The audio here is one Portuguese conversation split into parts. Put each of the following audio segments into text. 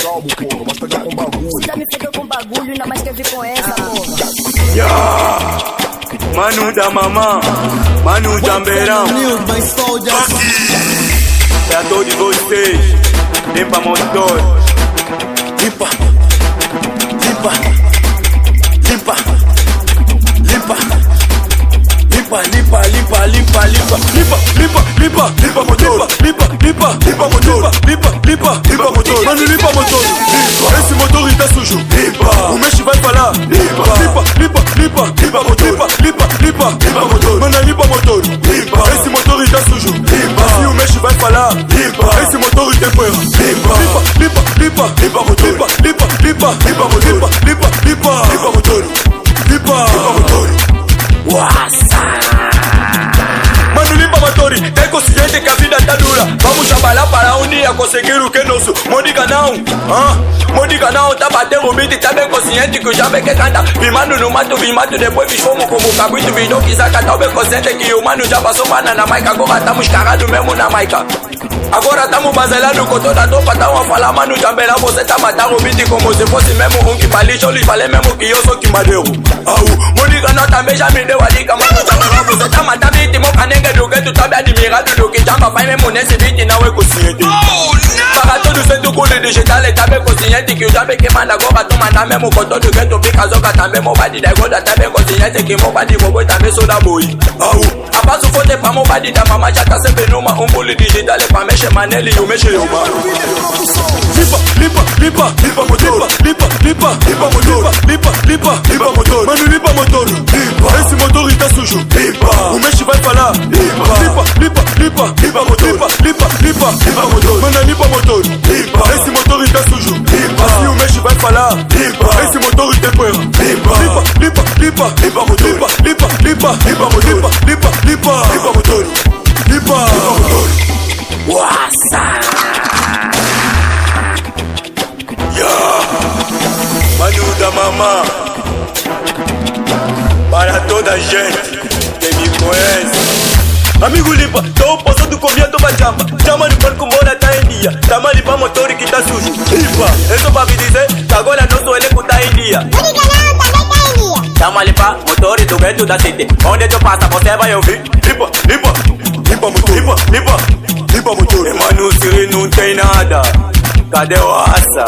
calmo, porra, vai pegar com bagulho. Você já me pegou com bagulho, ainda mais quer vir com essa, porra. Manu da mamã, Manu Jambeirão. Pra todos vocês, limpa motor. Limpa, limpa, limpa, limpa, limpa, limpa, limpa, limpa, limpa, limpa, limpa, limpa, limpa motor, limpa, limpa, limpa motor, limpa, limpa, limpa motor. Mano, limpa motor, limpa. Esse motor está sujo, limpa. O mexe vai falar, limpa, limpa, limpa, limpa, limpa motor, limpa, limpa, limpa, limpa motor. Mano, limpa motor, limpa. Esse motor está sujo, limpa. Se o mexe vai falar, limpa. Esse motor tem ferro, limpa, limpa, limpa, limpa motor, limpa, limpa, limpa, limpa motor, limpa, limpa, limpa, limpa motor, limpa, limpa motor. Mano, limpa motor, é consciente que a vida tá dura. Vamos trabalhar para um dia conseguir o que é nosso. Modiga não, Modiga não, tá batendo o beat, tá bem consciente que o Jambe que canta. Vimando no mato, depois vi fomo como o caguito, vidão que saca, tá bem consciente que o mano já passou mana na maica. Agora tamo cagados mesmo na maica. Agora tamo baselando com toda a tropa, tamo a falar, mano, Jambeirão, você tá matando o beat como se fosse mesmo um que palixo. Eu lhes falei mesmo que eu sou que madeiro. Modiga não também já me deu a dica, mano, Jambeirão, você tá matando beat, meu canenga do gueto, tá bem admirado do que Jamba faz mesmo nesse beat, não é consciente. Para todos sem do culo digital, tá bem consciente que o Jambe que manda agora, tu manda mesmo com todo o gueto, fica zoga também, meu badi da goda, tá bem consciente que meu badi robô também sou da boi. Abaixo foda pra meu badi da mamãe, já tá sempre numa, um pulo digital, é pra mexer manele e o mexe eu mano. Limpa, limpa, limpa, limpa motor, limpa, limpa, limpa motor, limpa, limpa, limpa motor. Mano, limpa motor, limpa. Esse motor está sujo, limpa. O mexe vai falar, limpa, limpa, limpa, limpa, limpa motor, limpa, limpa, limpa, limpa motor. Mano, limpa motor, limpa. Esse motor está sujo, limpa. Se o mexe vai falar, limpa. Esse motor tem ferro, limpa, limpa, limpa, limpa, limpa motor, limpa, limpa, limpa, limpa motor, limpa, limpa, limpa, limpa motor, limpa, limpa motor. Manu da mamã, para toda a gente que me conhece. Amigo limpa, tô passando com minha toba Jamba. Chama de porco mora tá em dia. Chama limpa motor que tá sujo, limpa. Eu só pra me dizer que agora nosso elenco tá em dia. Modiga não, também tá em dia. Chama limpa motor do gueto da city. Onde tu passa você vai ouvir. Limpa, limpa, limpa motor, limpa, limpa, limpa motor. E mano, se não tem nada, cadê o raça?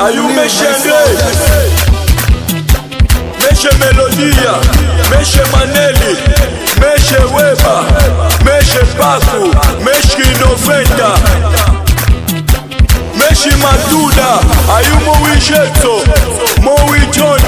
Aí o mexe inglês, mexe melodia, mexe manele, mexe weba, mexe paco, mexe 90, mexe matuda. Aí o Moui Jetson, Moui John,